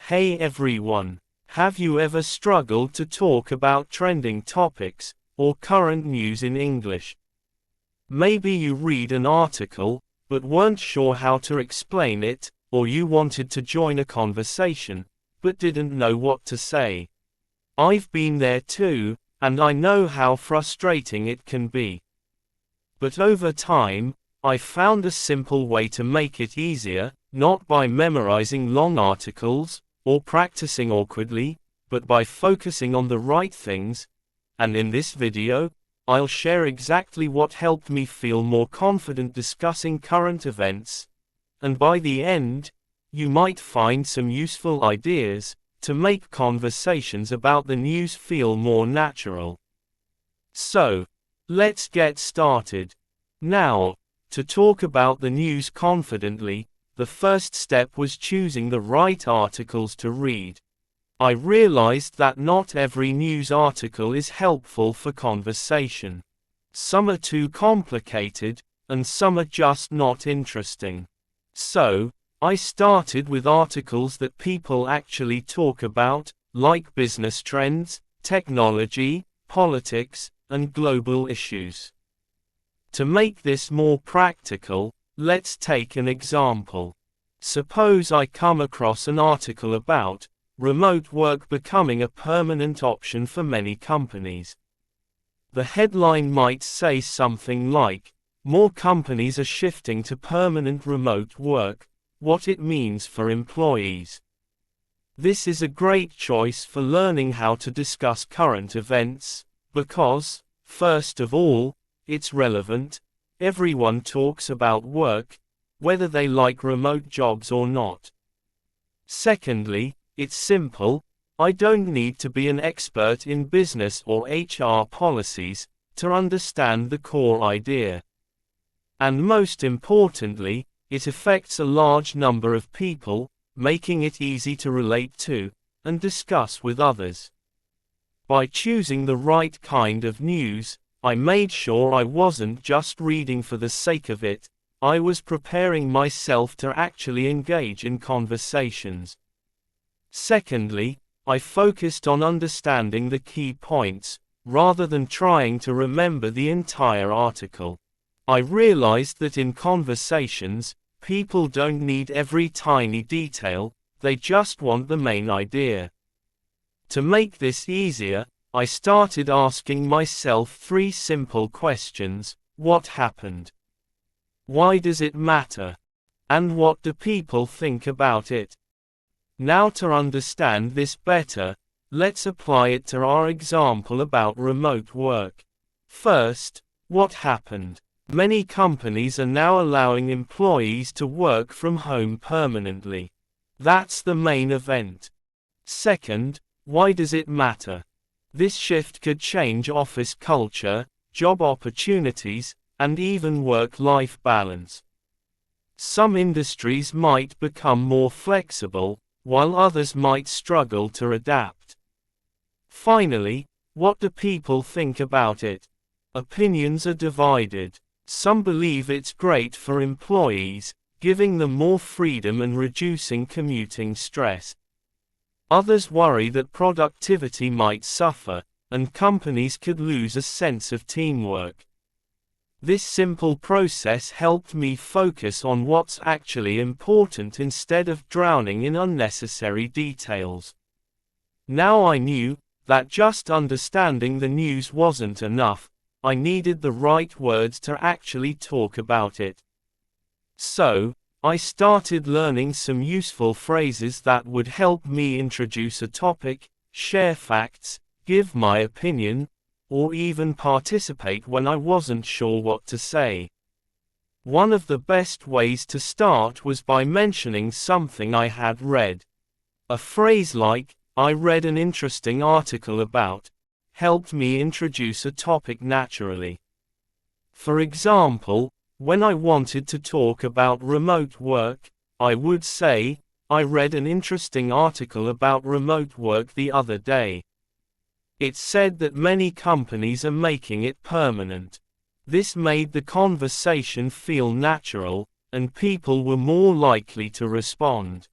Hey everyone, have you ever struggled to talk about trending topics or current news in English? Maybe you read an article, but weren't sure how to explain it, or you wanted to join a conversation, but didn't know what to say. I've been there too, and I know how frustrating it can be. But over time, I found a simple way to make it easier, not by memorizing long articles, or practicing awkwardly, but by focusing on the right things, and in this video, I'll share exactly what helped me feel more confident discussing current events, and by the end, you might find some useful ideas to make conversations about the news feel more natural. So, let's get started. Now, to talk about the news confidently, the first step was choosing the right articles to read. I realized that not every news article is helpful for conversation. Some are too complicated, and some are just not interesting. So, I started with articles that people actually talk about, like business trends, technology, politics, and global issues. To make this more practical, let's take an example. Suppose I come across an article about remote work becoming a permanent option for many companies. The headline might say something like, "More companies are shifting to permanent remote work, what it means for employees." This is a great choice for learning how to discuss current events, because, first of all, it's relevant. Everyone talks about work, whether they like remote jobs or not. Secondly, it's simple. I don't need to be an expert in business or HR policies to understand the core idea. And most importantly, it affects a large number of people, making it easy to relate to and discuss with others. By choosing the right kind of news, I made sure I wasn't just reading for the sake of it. I was preparing myself to actually engage in conversations. Secondly, I focused on understanding the key points, rather than trying to remember the entire article. I realized that in conversations, people don't need every tiny detail, they just want the main idea. To make this easier, I started asking myself 3 simple questions: what happened? Why does it matter? And what do people think about it? Now, to understand this better, let's apply it to our example about remote work. First, what happened? Many companies are now allowing employees to work from home permanently. That's the main event. Second, why does it matter? This shift could change office culture, job opportunities, and even work-life balance. Some industries might become more flexible, while others might struggle to adapt. Finally, what do people think about it? Opinions are divided. Some believe it's great for employees, giving them more freedom and reducing commuting stress. Others worry that productivity might suffer, and companies could lose a sense of teamwork. This simple process helped me focus on what's actually important instead of drowning in unnecessary details. Now I knew that just understanding the news wasn't enough. I needed the right words to actually talk about it. So, I started learning some useful phrases that would help me introduce a topic, share facts, give my opinion, or even participate when I wasn't sure what to say. One of the best ways to start was by mentioning something I had read. A phrase like, "I read an interesting article about," helped me introduce a topic naturally. For example, when I wanted to talk about remote work, I would say, "I read an interesting article about remote work the other day. It said that many companies are making it permanent." This made the conversation feel natural, and people were more likely to respond.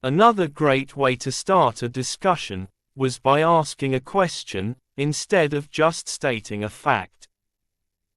Another great way to start a discussion was by asking a question, instead of just stating a fact.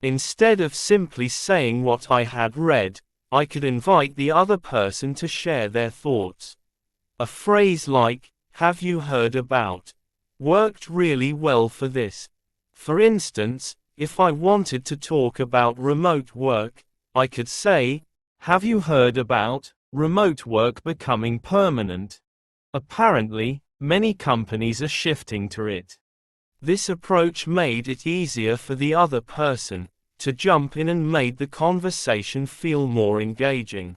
Instead of simply saying what I had read, I could invite the other person to share their thoughts. A phrase like, "Have you heard about?" worked really well for this. For instance, if I wanted to talk about remote work, I could say, "Have you heard about remote work becoming permanent? Apparently, many companies are shifting to it." This approach made it easier for the other person to jump in and made the conversation feel more engaging.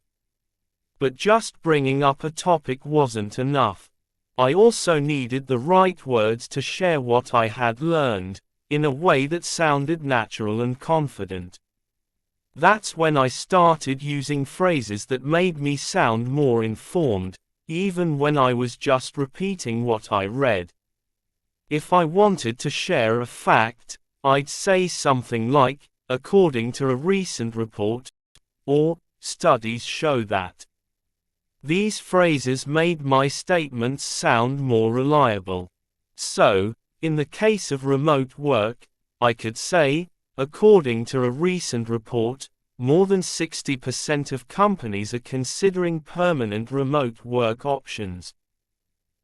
But just bringing up a topic wasn't enough. I also needed the right words to share what I had learned, in a way that sounded natural and confident. That's when I started using phrases that made me sound more informed, even when I was just repeating what I read. If I wanted to share a fact, I'd say something like, "According to a recent report," or "Studies show that." These phrases made my statements sound more reliable. So, in the case of remote work, I could say, "According to a recent report, more than 60% of companies are considering permanent remote work options."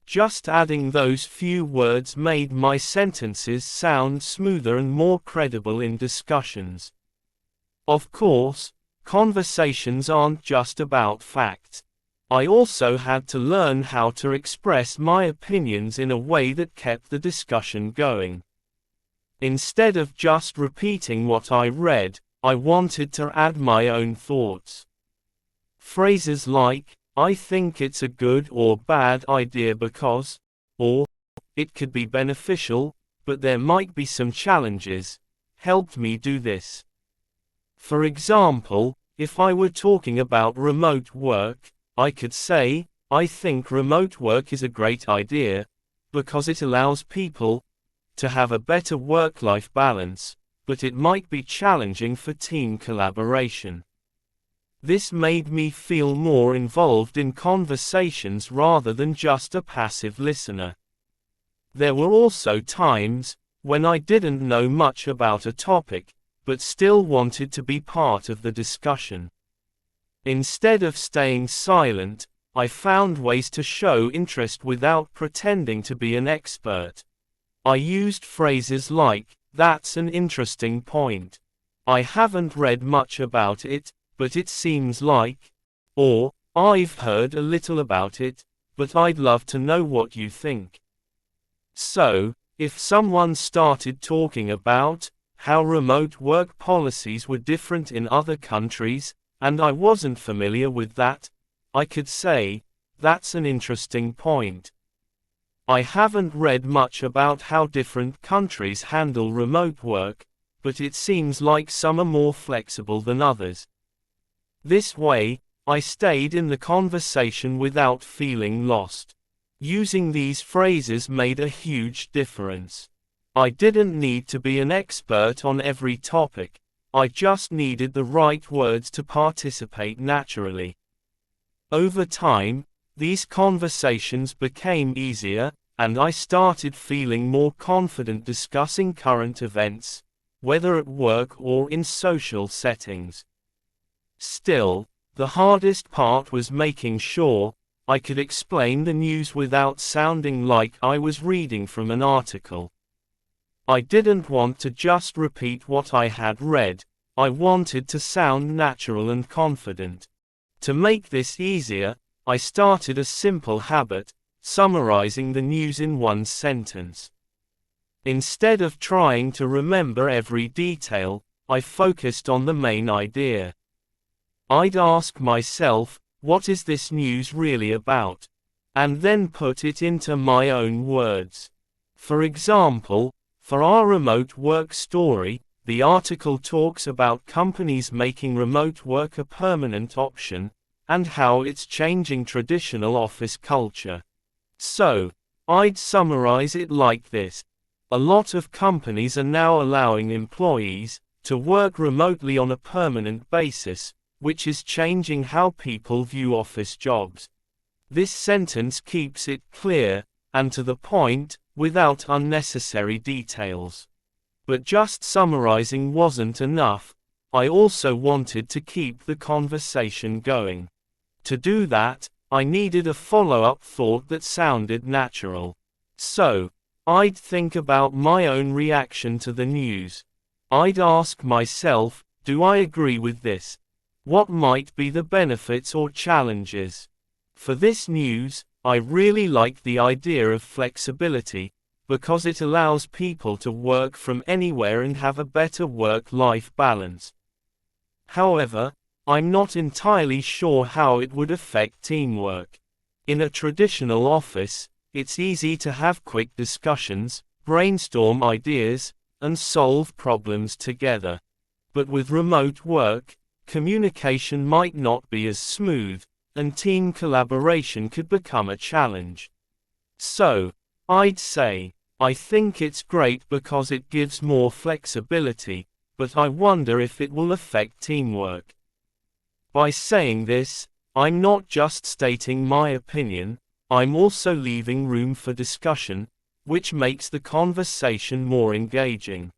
Just adding those few words made my sentences sound smoother and more credible in discussions. Of course, conversations aren't just about facts. I also had to learn how to express my opinions in a way that kept the discussion going. Instead of just repeating what I read, I wanted to add my own thoughts. Phrases like, "I think it's a good or bad idea because," or "it could be beneficial, but there might be some challenges," helped me do this. For example, if I were talking about remote work, I could say, "I think remote work is a great idea, because it allows people to have a better work-life balance, but it might be challenging for team collaboration." This made me feel more involved in conversations rather than just a passive listener. There were also times when I didn't know much about a topic, but still wanted to be part of the discussion. Instead of staying silent, I found ways to show interest without pretending to be an expert. I used phrases like, "That's an interesting point. I haven't read much about it, but it seems like," or "I've heard a little about it, but I'd love to know what you think." So, if someone started talking about how remote work policies were different in other countries, and I wasn't familiar with that, I could say, "That's an interesting point. I haven't read much about how different countries handle remote work, but it seems like some are more flexible than others." This way, I stayed in the conversation without feeling lost. Using these phrases made a huge difference. I didn't need to be an expert on every topic, I just needed the right words to participate naturally. Over time, these conversations became easier, and I started feeling more confident discussing current events, whether at work or in social settings. Still, the hardest part was making sure I could explain the news without sounding like I was reading from an article. I didn't want to just repeat what I had read, I wanted to sound natural and confident. To make this easier, I started a simple habit, summarizing the news in one sentence. Instead of trying to remember every detail, I focused on the main idea. I'd ask myself, what is this news really about? And then put it into my own words. For example, for our remote work story, the article talks about companies making remote work a permanent option, and how it's changing traditional office culture. So, I'd summarize it like this. A lot of companies are now allowing employees to work remotely on a permanent basis, which is changing how people view office jobs. This sentence keeps it clear and to the point, without unnecessary details. But just summarizing wasn't enough. I also wanted to keep the conversation going. To do that, I needed a follow-up thought that sounded natural. So, I'd think about my own reaction to the news. I'd ask myself, do I agree with this? What might be the benefits or challenges? For this news, I really like the idea of flexibility, because it allows people to work from anywhere and have a better work-life balance. However, I'm not entirely sure how it would affect teamwork. In a traditional office, it's easy to have quick discussions, brainstorm ideas, and solve problems together. But with remote work, communication might not be as smooth, and team collaboration could become a challenge. So, I'd say, I think it's great because it gives more flexibility, but I wonder if it will affect teamwork. By saying this, I'm not just stating my opinion, I'm also leaving room for discussion, which makes the conversation more engaging.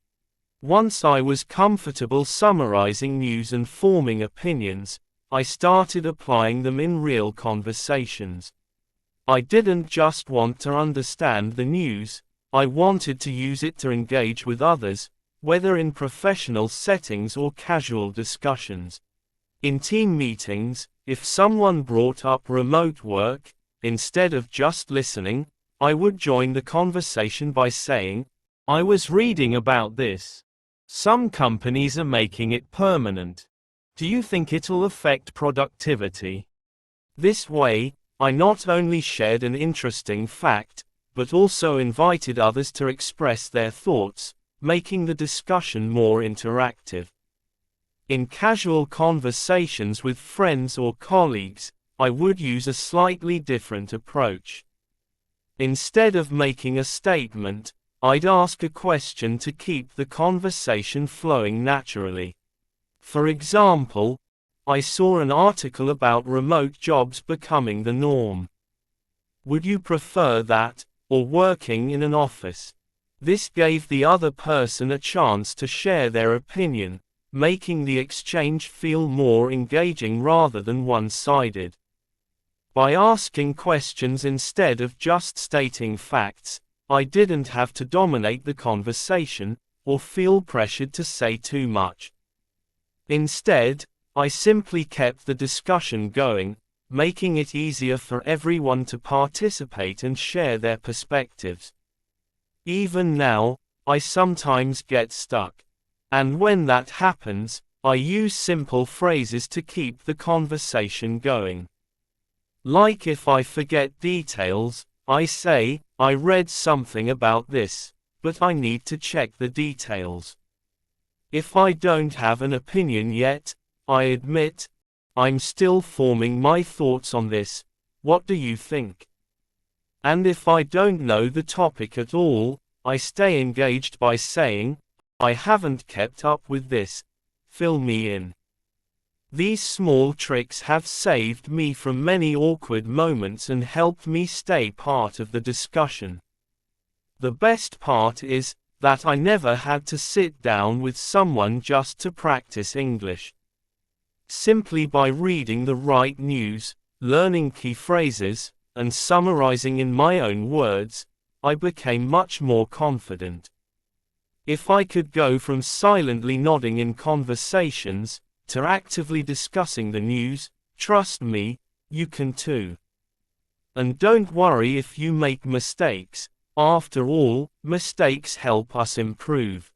Once I was comfortable summarizing news and forming opinions, I started applying them in real conversations. I didn't just want to understand the news, I wanted to use it to engage with others, whether in professional settings or casual discussions. In team meetings, if someone brought up remote work, instead of just listening, I would join the conversation by saying, "I was reading about this. Some companies are making it permanent. Do you think it'll affect productivity?" This way, I not only shared an interesting fact, but also invited others to express their thoughts, making the discussion more interactive. In casual conversations with friends or colleagues, I would use a slightly different approach. Instead of making a statement, I'd ask a question to keep the conversation flowing naturally. For example, I saw an article about remote jobs becoming the norm. Would you prefer that, or working in an office? This gave the other person a chance to share their opinion, making the exchange feel more engaging rather than one-sided. By asking questions instead of just stating facts, I didn't have to dominate the conversation, or feel pressured to say too much. Instead, I simply kept the discussion going, making it easier for everyone to participate and share their perspectives. Even now, I sometimes get stuck. And when that happens, I use simple phrases to keep the conversation going. Like if I forget details, I say, "I read something about this, but I need to check the details." If I don't have an opinion yet, I admit, "I'm still forming my thoughts on this, what do you think?" And if I don't know the topic at all, I stay engaged by saying, "I haven't kept up with this, fill me in." These small tricks have saved me from many awkward moments and helped me stay part of the discussion. The best part is that I never had to sit down with someone just to practice English. Simply by reading the right news, learning key phrases, and summarizing in my own words, I became much more confident. If I could go from silently nodding in conversations to actively discussing the news, trust me, you can too. And don't worry if you make mistakes. After all, mistakes help us improve.